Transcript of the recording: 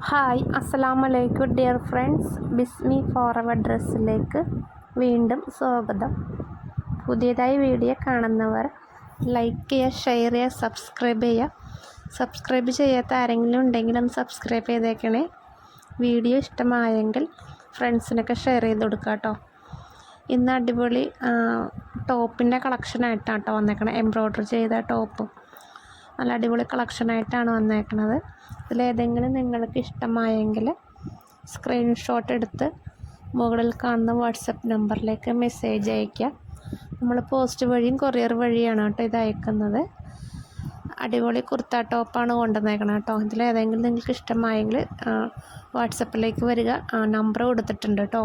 Hi അസ്സലാമലൈക്കും dear friends, ബിസ്മി forever ഡ്രസ്സിലേക്ക് വീണ്ടും സ്വാഗതം. പുതിയതായി വീഡിയോ കാണുന്നവർ ലൈക്ക് ചെയ്യുക, ഷെയർ ചെയ്യുക, സബ്സ്ക്രൈബ് ചെയ്യുക. സബ്സ്ക്രൈബ് ചെയ്യാത്ത ആരെങ്കിലും ഉണ്ടെങ്കിൽ ഒന്ന് സബ്സ്ക്രൈബ് ചെയ്തേക്കണേ. വീഡിയോ ഇഷ്ടമായെങ്കിൽ ഫ്രണ്ട്സിനൊക്കെ ഷെയർ ചെയ്ത് കൊടുക്കുക കേട്ടോ. ഇന്ന് അടിപൊളി ടോപ്പിൻ്റെ കളക്ഷനായിട്ടാണ് കേട്ടോ വന്നേക്കണേ. എംബ്രോയ്ഡറി ചെയ്ത ടോപ്പ് നല്ല അടിപൊളി കളക്ഷനായിട്ടാണ് വന്നേക്കണത്. ഇതിലേതെങ്കിലും നിങ്ങൾക്ക് ഇഷ്ടമായെങ്കിൽ സ്ക്രീൻഷോട്ട് എടുത്ത് മുകളിൽ കാണുന്ന വാട്സപ്പ് നമ്പറിലേക്ക് മെസ്സേജ് അയയ്ക്കുക. നമ്മൾ പോസ്റ്റ് വഴിയും കൊറിയർ വഴിയാണ് കേട്ടോ ഇത് അയക്കുന്നത്. അടിപൊളി കുർത്ത ടോപ്പാണ് കൊണ്ടുവന്നേക്കണം കേട്ടോ. ഇതിലേതെങ്കിലും നിങ്ങൾക്ക് ഇഷ്ടമായെങ്കിൽ വാട്സപ്പിലേക്ക് വരിക. നമ്പർ കൊടുത്തിട്ടുണ്ട് കേട്ടോ.